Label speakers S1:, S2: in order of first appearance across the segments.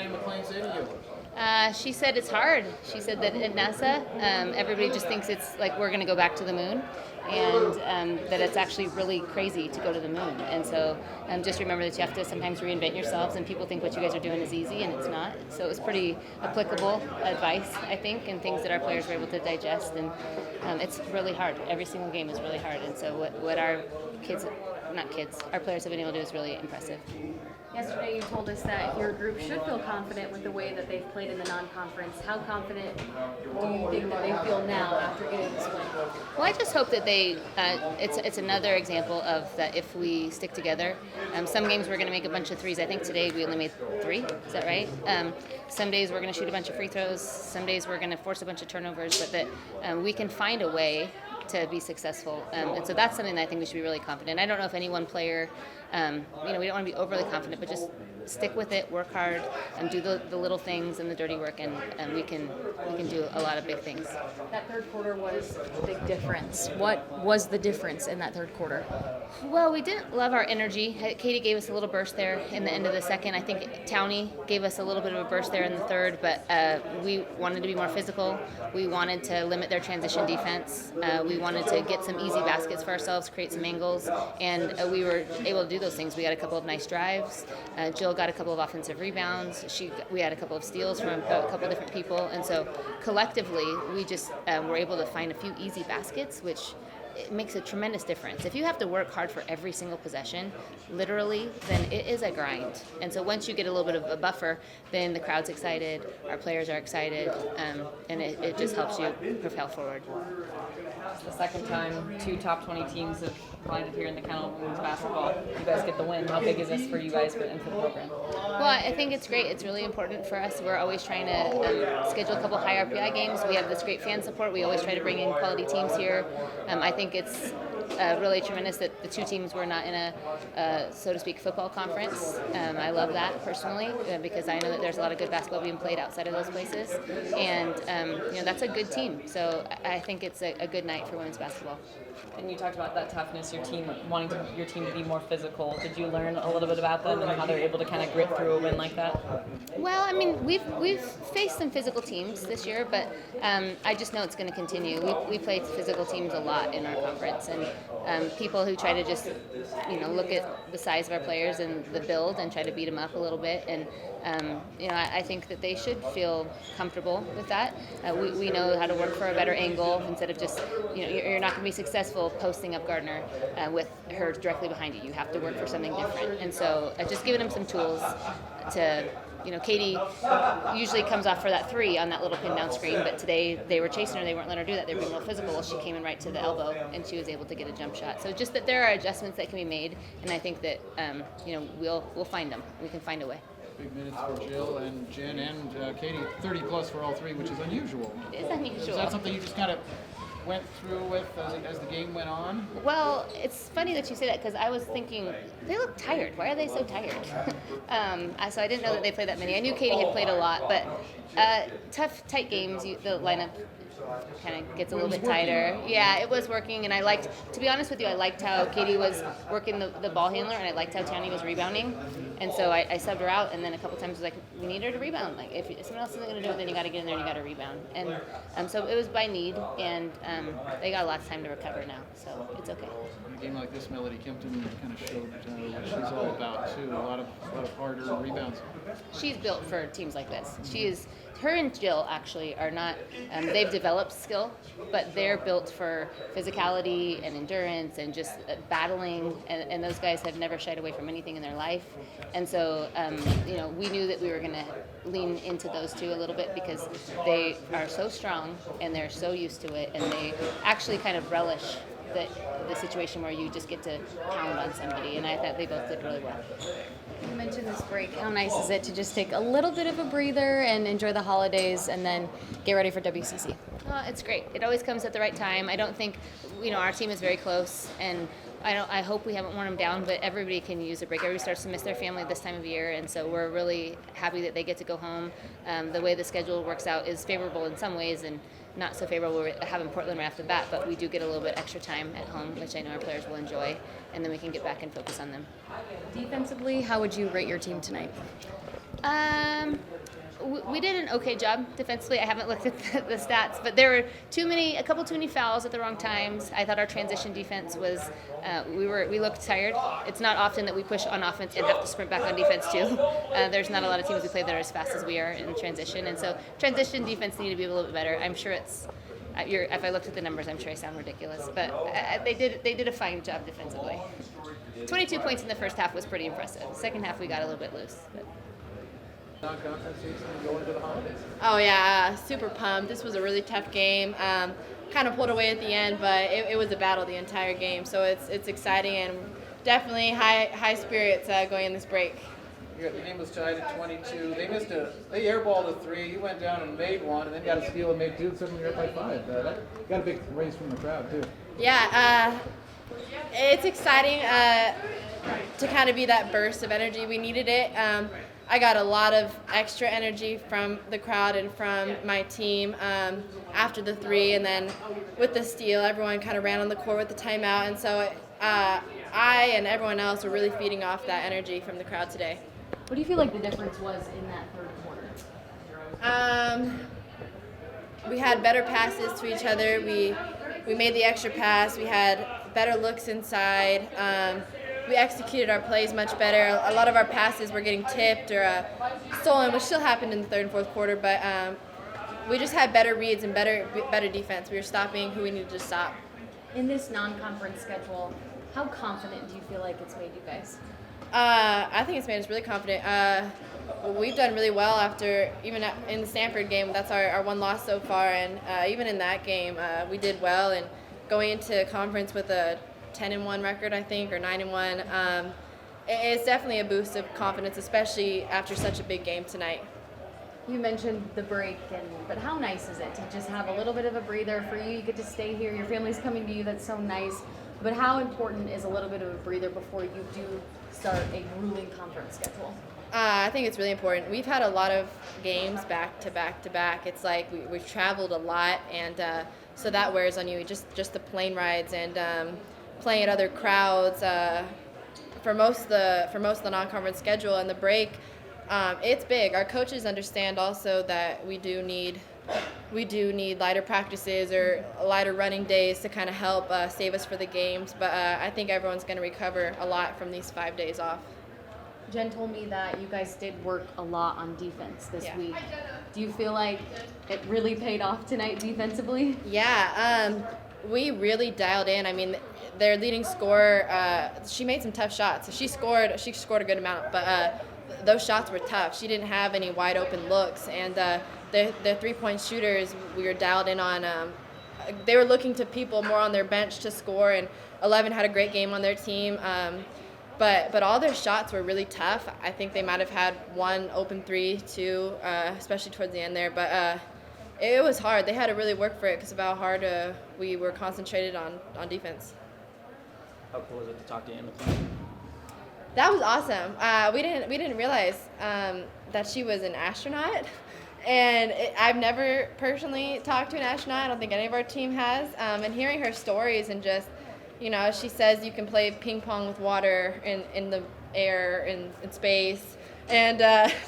S1: Renee McLean say to you?
S2: She said it's hard. She said that at NASA, everybody just thinks it's like we're going to go back to the moon, and that it's actually really crazy to go to the moon. And so just remember that you have to sometimes reinvent yourselves, and people think what you guys are doing is easy, and it's not. So it was pretty applicable advice, I think, and things that our players were able to digest. And it's really hard. Every single game is really hard. And so what our our players have been able to do is really impressive.
S3: Yesterday you told us that your group should feel confident with the way that they've played in the non-conference. How confident do you think that they feel now after getting this win?
S2: Well, I just hope that it's another example of that if we stick together. Some games we're going to make a bunch of threes. I think today we only made 3. Is that right? Some days we're going to shoot a bunch of free throws. Some days we're going to force a bunch of turnovers. But that we can find a way to be successful. And so that's something that I think we should be really confident. I don't know if any one player, we don't want to be overly confident, but just stick with it, work hard, and do the little things and the dirty work, and we can do a lot of big things.
S3: That third quarter was a big difference. What was the difference in that third quarter?
S2: Well, we didn't love our energy. Katie gave us a little burst there in the end of the second. I think Towney gave us a little bit of a burst there in the third, but we wanted to be more physical. We wanted to limit their transition defense. We wanted to get some easy baskets for ourselves, create some angles, and we were able to do those things. We had a couple of nice drives. Jill got a couple of offensive rebounds. We had a couple of steals from a couple of different people, and so collectively we just were able to find a few easy baskets, which it makes a tremendous difference. If you have to work hard for every single possession, literally, then it is a grind. And so once you get a little bit of a buffer, then the crowd's excited, our players are excited, and it just helps you propel forward.
S4: It's the second time 2 top 20 teams have landed here in the Kennel women's basketball. You guys get the win. How big is this for you guys and for the program?
S2: Well, I think it's great. It's really important for us. We're always trying to schedule a couple high RPI games. We have this great fan support. We always try to bring in quality teams here. I think it's really tremendous that the 2 teams were not in a, so to speak, football conference. I love that personally because I know that there's a lot of good basketball being played outside of those places, and that's a good team. So I think it's a good night for women's basketball.
S4: And you talked about that toughness, your team wanting your team to be more physical. Did you learn a little bit about them and how they're able to kind of grit through a win like that?
S2: Well, I mean, we've faced some physical teams this year, but I just know it's going to continue. We played physical teams a lot in our conference, and people who try to just look at the size of our players and the build and try to beat them up a little bit, and I think that they should feel comfortable with that. We know how to work for a better angle instead of just you're not going to be successful posting up Gardner with her directly behind you. You have to work for something different, and so just giving them some tools to. Katie usually comes off for that 3 on that little pin down screen, but today they were chasing her. They weren't letting her do that. They were being real physical. Well, she came in right to the elbow, and she was able to get a jump shot. So just that there are adjustments that can be made, and I think that we'll find them. We can find a way.
S1: Big minutes for Jill and Jenn and Katie, 30 plus for all 3, which is unusual.
S2: It is unusual.
S1: Is that something you just kind of went through with as the game went on?
S2: Well, it's funny that you say that because I was thinking, they look tired. Why are they so tired? So I didn't know that they played that many. I knew Katie had played a lot, but tough, tight games, the lineup kind of gets a little bit tighter. Yeah, it was working, and to be honest with you, I liked how Katie was working the ball handler, and I liked how Towney was rebounding. And so I subbed her out, and then a couple times I was like, we need her to rebound. Like, if someone else isn't going to do it, then you got to get in there and you got to rebound. And so it was by need, and they got a lot of time to recover now, so it's okay.
S1: In a game like this, Melody Kempton kind of showed what she's all about, too. A lot of harder rebounds.
S2: She's built for teams like this. Her and Jill actually are not, they've developed skill, but they're built for physicality and endurance and just battling, and those guys have never shied away from anything in their life. And so, we knew that we were going to lean into those 2 a little bit because they are so strong and they're so used to it, and they actually kind of relish the situation where you just get to pound on somebody, and I thought they both did really well.
S3: You mentioned this break. How nice is it to just take a little bit of a breather and enjoy the holidays and then get ready for WCC?
S2: It's great. It always comes at the right time. I don't think, our team is very close, and I hope we haven't worn them down, but everybody can use a break. Everybody starts to miss their family this time of year, and so we're really happy that they get to go home. The way the schedule works out is favorable in some ways and not so favorable. We're having Portland right off the bat, but we do get a little bit extra time at home, which I know our players will enjoy, and then we can get back and focus on them.
S3: Defensively, how would you rate your team tonight?
S2: we did an okay job defensively. I haven't looked at the stats, but there were a couple too many fouls at the wrong times. I thought our transition defense was, we looked tired. It's not often that we push on offense and have to sprint back on defense too. There's not a lot of teams who play that are as fast as we are in transition, and so transition defense need to be a little bit better. I'm sure it's. If I looked at the numbers, I'm sure I sound ridiculous, but they did a fine job defensively. 22 points in the first half was pretty impressive. Second half we got a little bit loose. But.
S1: Non-conference season going to the holidays.
S5: Oh yeah, super pumped. This was a really tough game. Kind of pulled away at the end, but it was a battle the entire game. So it's exciting and definitely high spirits going in this break.
S1: The game was tied at 22. They airballed a 3. You went down and made one, and then got a steal and made 2. Suddenly you're up by 5. That got a big raise from the crowd too.
S5: Yeah, it's exciting to kind of be that burst of energy. We needed it. I got a lot of extra energy from the crowd and from my team after the 3, and then with the steal, everyone kind of ran on the court with the timeout, and so I and everyone else were really feeding off that energy from the crowd today.
S3: What do you feel like the difference was in that third quarter?
S5: We had better passes to each other. We made the extra pass. We had better looks inside. We executed our plays much better. A lot of our passes were getting tipped or stolen, which still happened in the third and fourth quarter, but we just had better reads and better defense. We were stopping who we needed to stop.
S3: In this non-conference schedule, how confident do you feel like it's made you guys?
S5: I think it's made us really confident. We've done really well after, even in the Stanford game, that's our one loss so far, and even in that game, we did well, and going into conference with a 10-1 record, I think, or 9-1, it's definitely a boost of confidence, especially after such a big game tonight.
S3: You mentioned the break, but how nice is it to just have a little bit of a breather for you? You get to stay here, your family's coming to you, that's so nice. But how important is a little bit of a breather before you do start a grueling conference schedule?
S5: I think it's really important. We've had a lot of games back to back to back. It's like we've traveled a lot, and so that wears on you. Just the plane rides and playing at other crowds. For most of the non-conference schedule and the break, it's big. Our coaches understand also that we do need lighter practices or lighter running days to kind of help save us for the games. But I think everyone's going to recover a lot from these 5 days off.
S3: Jen told me that you guys did work a lot on defense this week. Do you feel like it really paid off tonight defensively?
S5: Yeah, we really dialed in. I mean, their leading scorer, she made some tough shots. So she scored a good amount, but those shots were tough. She didn't have any wide open looks, and the three-point shooters we were dialed in on. They were looking to people more on their bench to score, and 11 had a great game on their team. But all their shots were really tough. I think they might have had one open 3, 2, especially towards the end there. But it was hard. They had to really work for it because of how hard we were concentrated on defense.
S6: How cool was it to talk to you in the plane?
S5: That was awesome. We didn't realize that she was an astronaut, and I've never personally talked to an astronaut. I don't think any of our team has. And hearing her stories and just, she says you can play ping pong with water in the air, in space, and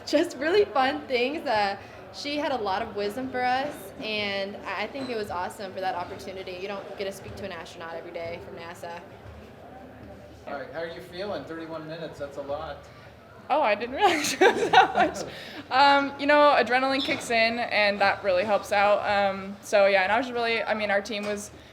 S5: just really fun things. She had a lot of wisdom for us, and I think it was awesome for that opportunity. You don't get to speak to an astronaut every day from NASA.
S1: All right, how are you feeling? 31 minutes, that's a lot.
S7: Oh, I didn't realize it was that much. Adrenaline kicks in, and that really helps out. And I was our team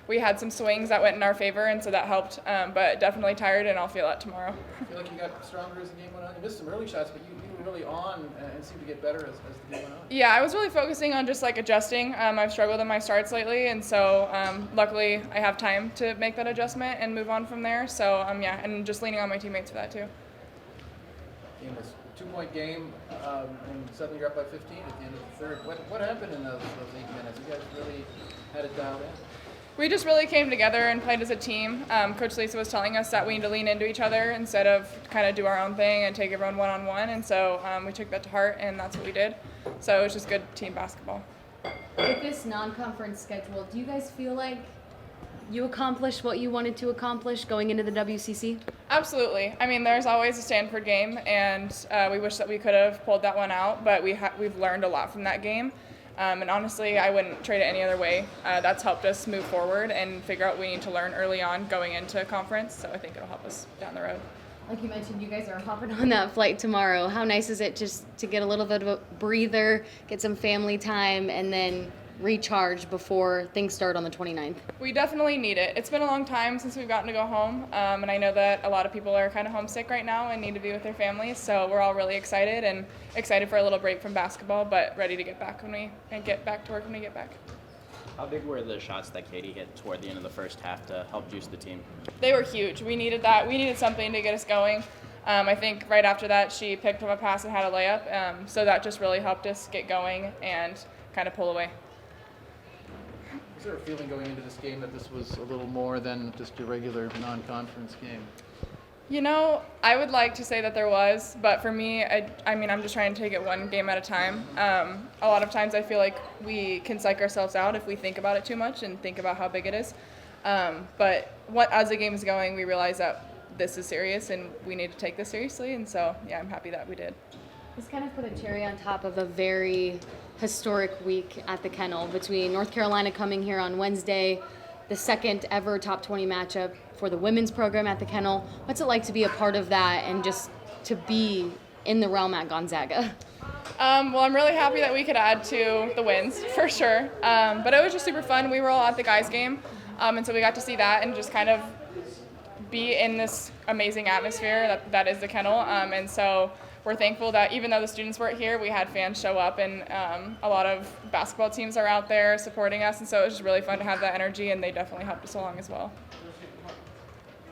S7: we had some swings that went in our favor, and so that helped. But definitely tired, and I'll feel that tomorrow.
S1: I feel like you got stronger as the game went on. You missed some early shots, but you were really on and seemed to get better as the game went on.
S7: Yeah, I was really focusing on just adjusting. I've struggled in my starts lately, and so luckily I have time to make that adjustment and move on from there. So and just leaning on my teammates for that too.
S1: Game was a 2-point game, and suddenly you're up by 15 at the end of the third. What happened in those 8 minutes? You guys really had it dialed in?
S7: We just really came together and played as a team. Coach Lisa was telling us that we need to lean into each other instead of kind of do our own thing and take everyone one-on-one, and so we took that to heart, and that's what we did. So it was just good team basketball.
S3: With this non-conference schedule, do you guys feel like you accomplished what you wanted to accomplish going into the WCC?
S7: Absolutely. I mean, there's always a Stanford game, and we wish that we could have pulled that one out, but we've learned a lot from that game. And honestly, I wouldn't trade it any other way. That's helped us move forward and figure out what we need to learn early on going into conference, so I think it'll help us down the road.
S3: Like you mentioned, you guys are hopping on that flight tomorrow. How nice is it just to get a little bit of a breather, get some family time, and then recharge before things start on the 29th?
S7: We definitely need it. It's been a long time since we've gotten to go home, and I know that a lot of people are kind of homesick right now and need to be with their families, so we're all really excited for a little break from basketball, but ready to get back and get back to work when we get back.
S6: How big were the shots that Katie hit toward the end of the first half to help juice the team?
S7: They were huge. We needed that. We needed something to get us going. I think right after that she picked up a pass and had a layup, so that just really helped us get going and kind of pull away.
S1: Was there a feeling going into this game that this was a little more than just your regular non-conference game?
S7: You know, I would like to say that there was, but for me, I mean, I'm just trying to take it one game at a time. A lot of times I feel like we can psych ourselves out if we think about it too much and think about how big it is. But as the game is going, we realize that this is serious and we need to take this seriously, and so, yeah, I'm happy that we did.
S3: This kind of put a cherry on top of a very historic week at the Kennel between North Carolina coming here on Wednesday, the second ever top 20 matchup for the women's program at the Kennel. What's it like to be a part of that and just to be in the realm at Gonzaga?
S7: Well, I'm really happy that we could add to the wins, for sure. But it was just super fun. We were all at the guys' game, and so we got to see that and just kind of be in this amazing atmosphere that is the Kennel. And so we're thankful that even though the students weren't here, we had fans show up, and a lot of basketball teams are out there supporting us, and so it was just really fun to have that energy, and they definitely helped us along as well.